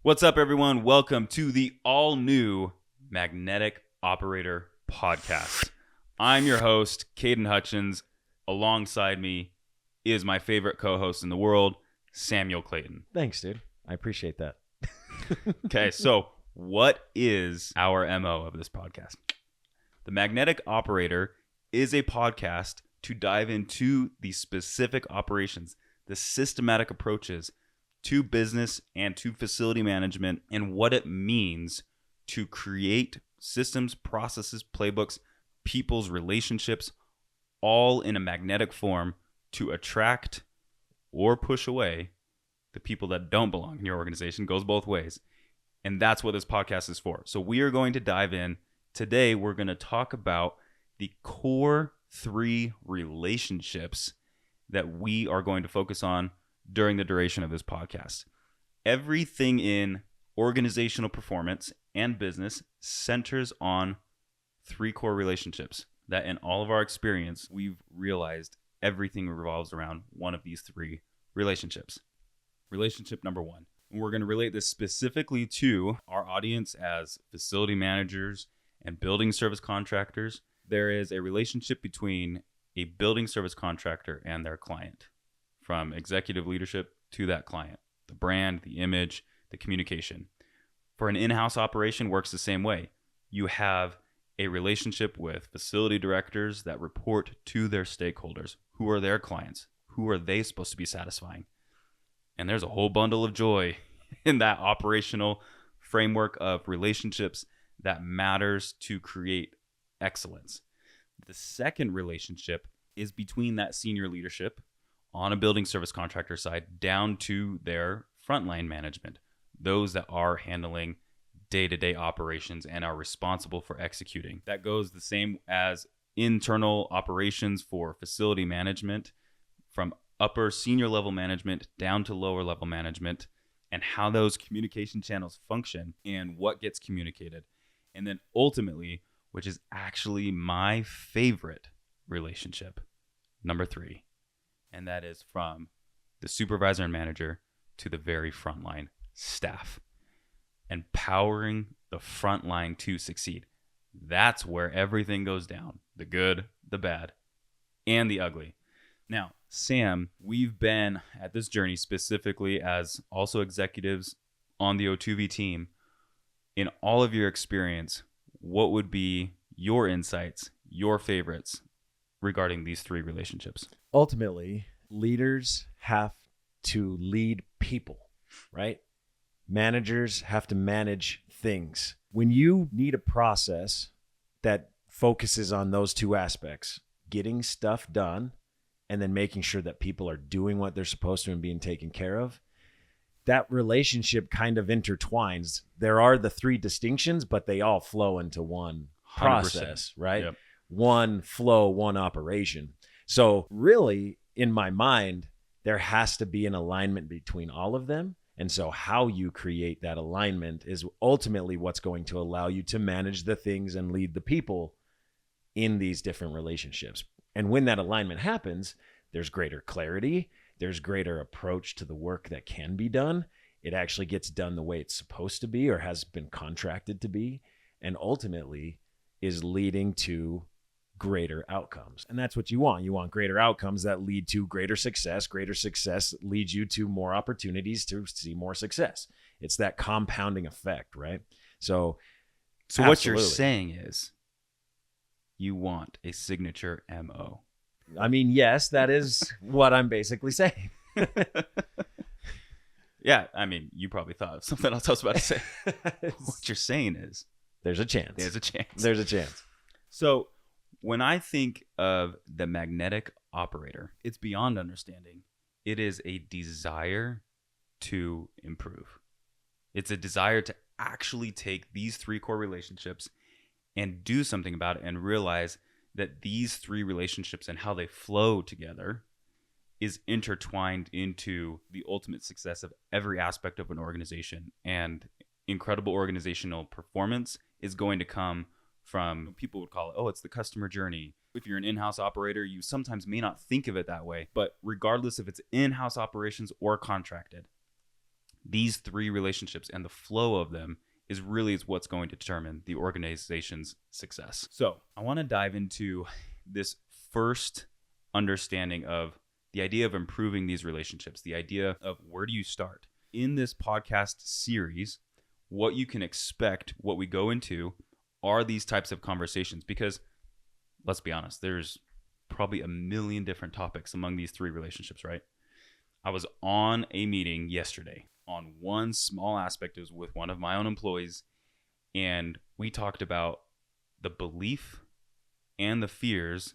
What's up, everyone? Welcome to the all-new Magnetic Operator Podcast. I'm your host, Caden Hutchens. Alongside me is my favorite co-host in the world, Samuel Clayton. Thanks, dude. I appreciate that. Okay, so what is our MO of this podcast? The Magnetic Operator is a podcast to dive into the specific operations, the systematic approaches to business and to facility management, and what it means to create systems, processes, playbooks, people's relationships, all in a magnetic form to attract or push away the people that don't belong in your organization. Goes both ways. And that's what this podcast is for. So we are going to dive in. Today, we're going to talk about the core 3 relationships that we are going to focus on during the duration of this podcast. Everything in organizational performance and business centers on 3 core relationships that in all of our experience, we've realized everything revolves around one of these 3 relationships. Relationship number 1. And we're going to relate this specifically to our audience as facility managers and building service contractors. There is a relationship between a building service contractor and their client, from executive leadership to that client. The brand, the image, the communication. For an in-house operation, works the same way. You have a relationship with facility directors that report to their stakeholders. Who are their clients? Who are they supposed to be satisfying? And there's a whole bundle of joy in that operational framework of relationships that matters to create excellence. The second relationship is between that senior leadership on a building service contractor side down to their frontline management, those that are handling day-to-day operations and are responsible for executing. That goes the same as internal operations for facility management, from upper senior level management down to lower level management, and how those communication channels function and what gets communicated. And then ultimately, which is actually my favorite relationship, number 3, and that is from the supervisor and manager to the very frontline staff. Empowering the frontline to succeed. That's where everything goes down. The good, the bad, and the ugly. Now, Sam, we've been at this journey specifically as also executives on the Otuvy team. In all of your experience, what would be your insights, your favorites regarding these 3 relationships? Ultimately, leaders have to lead people, right? Managers have to manage things. When you need a process that focuses on those 2 aspects, getting stuff done and then making sure that people are doing what they're supposed to and being taken care of, that relationship kind of intertwines. There are the 3 distinctions, but they all flow into one process, 100%. Right? Yep. One flow, one operation. So really, in my mind, there has to be an alignment between all of them. And so how you create that alignment is ultimately what's going to allow you to manage the things and lead the people in these different relationships. And when that alignment happens, there's greater clarity, there's greater approach to the work that can be done. It actually gets done the way it's supposed to be or has been contracted to be, and ultimately is leading to greater outcomes. And that's what you want. You want greater outcomes that lead to greater success. Greater success leads you to more opportunities to see more success. It's that compounding effect, right? So what you're saying is you want a signature MO. I mean, yes, that is what I'm basically saying. Yeah, I mean, you probably thought of something else I was about to say. What you're saying is there's a chance. There's a chance. There's a chance. So when I think of the magnetic operator, it's beyond understanding. It is a desire to improve. It's a desire to actually take these 3 core relationships and do something about it and realize that these 3 relationships and how they flow together is intertwined into the ultimate success of every aspect of an organization. And incredible organizational performance is going to come from, people would call it, it's the customer journey. If you're an in-house operator, you sometimes may not think of it that way, but regardless if it's in-house operations or contracted, these three relationships and the flow of them is what's going to determine the organization's success. So I want to dive into this first understanding of the idea of improving these relationships, the idea of where do you start? In this podcast series, what you can expect, what we go into, are these types of conversations. Because let's be honest, there's probably a million different topics among these three relationships, right? I was on a meeting yesterday on one small aspect. It was with one of my own employees, and we talked about the belief and the fears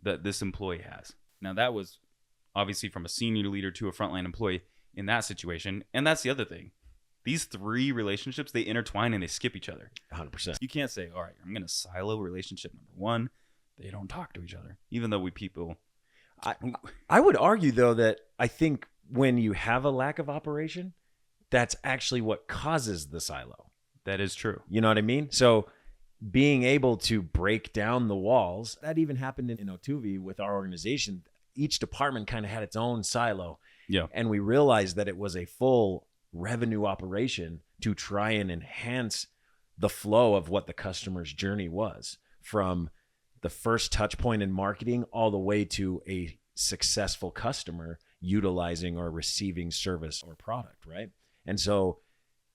that this employee has. Now, that was obviously from a senior leader to a frontline employee in that situation. And that's the other thing. These three relationships, they intertwine and they skip each other. 100%. You can't say, all right, I'm going to silo relationship number one. They don't talk to each other, even though I would argue, though, that I think when you have a lack of operation, that's actually what causes the silo. That is true. You know what I mean? So being able to break down the walls, that even happened in Otuvy with our organization. Each department kind of had its own silo. Yeah. And we realized that it was a full revenue operation to try and enhance the flow of what the customer's journey was, from the first touch point in marketing all the way to a successful customer utilizing or receiving service or product, right? And so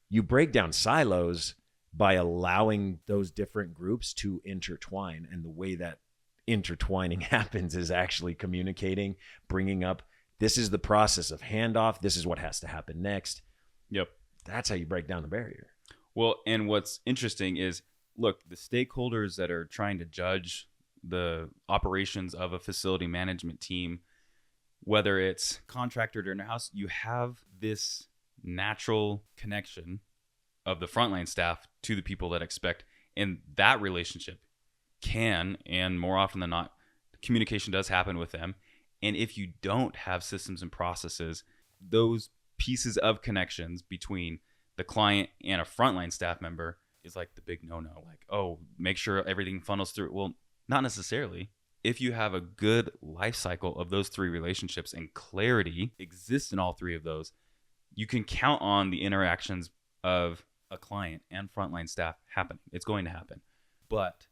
you break down silos by allowing those different groups to intertwine. And the way that intertwining happens is actually communicating, bringing up, this is the process of handoff. This is what has to happen next. Yep. That's how you break down the barrier. Well, and what's interesting is, look, the stakeholders that are trying to judge the operations of a facility management team, whether it's contractor or in-house, you have this natural connection of the frontline staff to the people that expect. And that relationship can, and more often than not, communication does happen with them. And if you don't have systems and processes, those pieces of connections between the client and a frontline staff member is like the big no-no. Like, oh, make sure everything funnels through. Well, not necessarily. If you have a good life cycle of those three relationships and clarity exists in all three of those, you can count on the interactions of a client and frontline staff happening. It's going to happen. But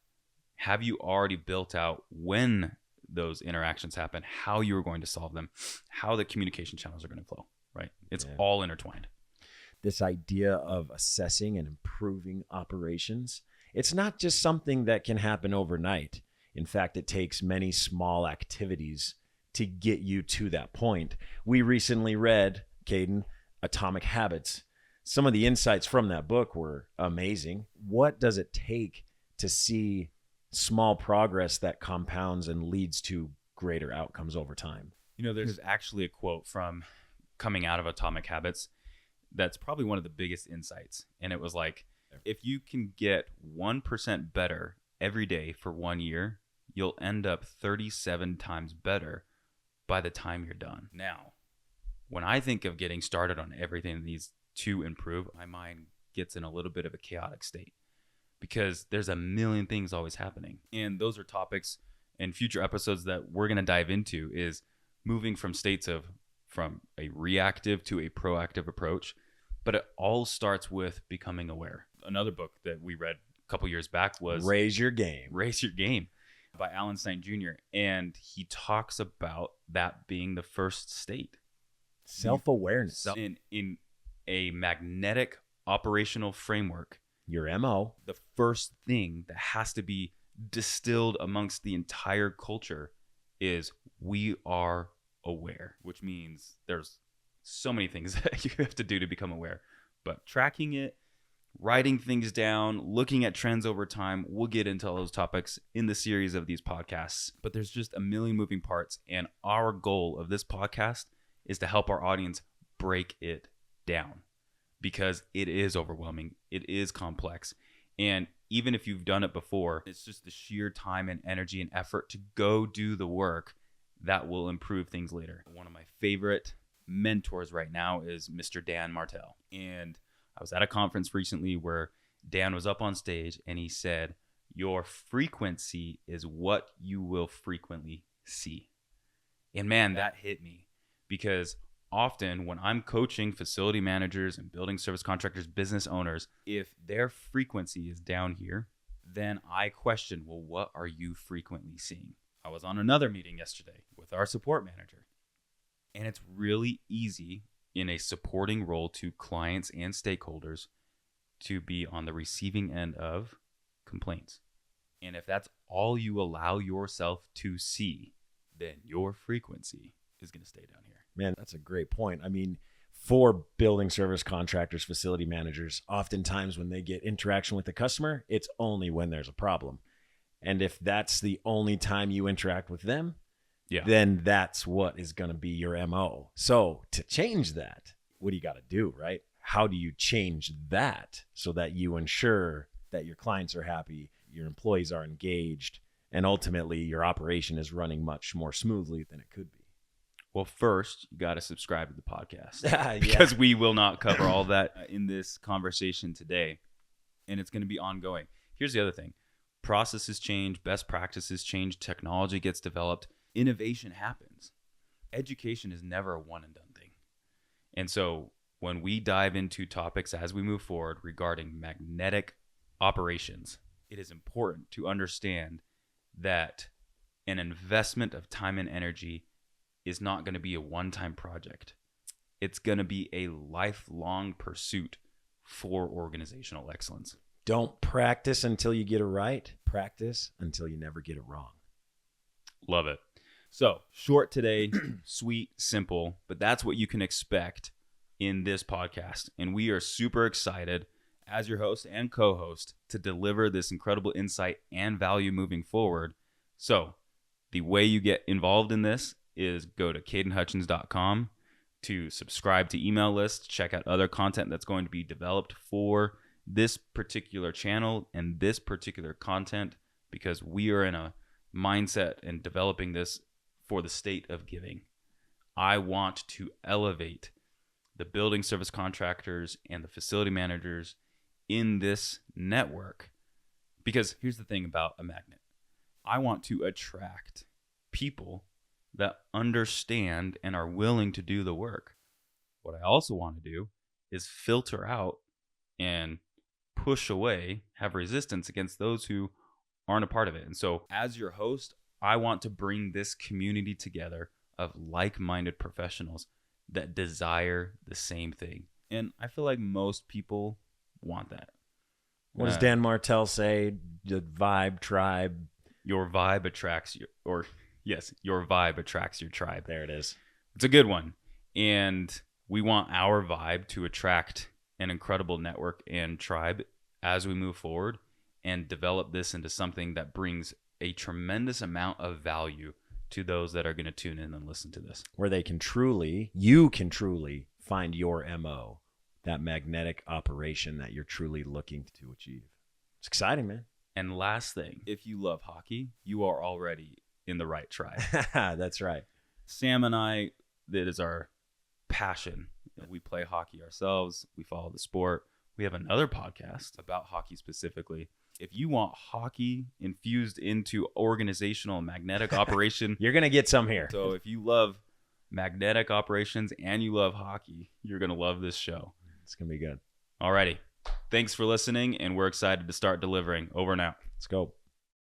have you already built out when those interactions happen, how you're going to solve them, how the communication channels are going to flow, right? It's all intertwined. This idea of assessing and improving operations, it's not just something that can happen overnight. In fact, it takes many small activities to get you to that point. We recently read, Caden, Atomic Habits. Some of the insights from that book were amazing. What does it take to see small progress that compounds and leads to greater outcomes over time? You know, there's actually a quote from coming out of Atomic Habits that's probably one of the biggest insights. And it was like, if you can get 1% better every day for 1 year, you'll end up 37 times better by the time you're done. Now, when I think of getting started on everything that needs to improve, my mind gets in a little bit of a chaotic state because there's a million things always happening. And those are topics in future episodes that we're going to dive into, is moving from states of from a reactive to a proactive approach. But it all starts with becoming aware. Another book that we read a couple years back was Raise Your Game. Raise Your Game by Alan Stein Jr. And he talks about that being the first state. Self-awareness. In a magnetic operational framework, your MO, the first thing that has to be distilled amongst the entire culture is we are aware, which means there's so many things that you have to do to become aware. But tracking it, writing things down, looking at trends over time, we'll get into all those topics in the series of these podcasts. But there's just a million moving parts. And our goal of this podcast is to help our audience break it down, because it is overwhelming. It is complex. And even if you've done it before, it's just the sheer time and energy and effort to go do the work that will improve things later. One of my favorite mentors right now is Mr. Dan Martell. And I was at a conference recently where Dan was up on stage and he said, your frequency is what you will frequently see. And man, that hit me, because often when I'm coaching facility managers and building service contractors, business owners, if their frequency is down here, then I question, well, what are you frequently seeing? I was on another meeting yesterday with our support manager, and it's really easy in a supporting role to clients and stakeholders to be on the receiving end of complaints. And if that's all you allow yourself to see, then your frequency is going to stay down here. Man, that's a great point. I mean, for building service contractors, facility managers, oftentimes when they get interaction with the customer, it's only when there's a problem. And if that's the only time you interact with them, then that's what is going to be your MO. So to change that, what do you got to do, right? How do you change that so that you ensure that your clients are happy, your employees are engaged, and ultimately your operation is running much more smoothly than it could be? Well, first, you got to subscribe to the podcast because we will not cover all that in this conversation today, and it's going to be ongoing. Here's the other thing. Processes change, best practices change, technology gets developed, innovation happens. Education is never a one and done thing. And so when we dive into topics as we move forward regarding magnetic operations, it is important to understand that an investment of time and energy is not going to be a one-time project. It's going to be a lifelong pursuit for organizational excellence. Don't practice until you get it right. Practice until you never get it wrong. Love it. So short today, sweet, simple, but that's what you can expect in this podcast. And we are super excited as your host and co-host to deliver this incredible insight and value moving forward. So the way you get involved in this is go to cadenhutchens.com to subscribe to email lists, check out other content that's going to be developed for this particular channel and this particular content, because we are in a mindset and developing this for the state of giving. I want to elevate the building service contractors and the facility managers in this network, because here's the thing about a magnet. I want to attract people that understand and are willing to do the work. What I also want to do is filter out and push away, have resistance against those who aren't a part of it. And so as your host, I want to bring this community together of like-minded professionals that desire the same thing. And I feel like most people want that. What does Dan Martell say? The vibe, tribe. Your vibe attracts your vibe attracts your tribe. There it is. It's a good one. And we want our vibe to attract an incredible network and tribe as we move forward and develop this into something that brings a tremendous amount of value to those that are going to tune in and listen to this. Where you can truly find your MO, that magnetic operation that you're truly looking to achieve. It's exciting, man. And last thing, if you love hockey, you are already in the right tribe. That's right. Sam and I, that is our passion. We play hockey ourselves. We follow the sport. We have another podcast about hockey specifically. If you want hockey infused into organizational magnetic operation, you're going to get some here. So if you love magnetic operations and you love hockey, you're going to love this show. It's going to be good. Alrighty. Thanks for listening, and we're excited to start delivering. Over and out. Let's go.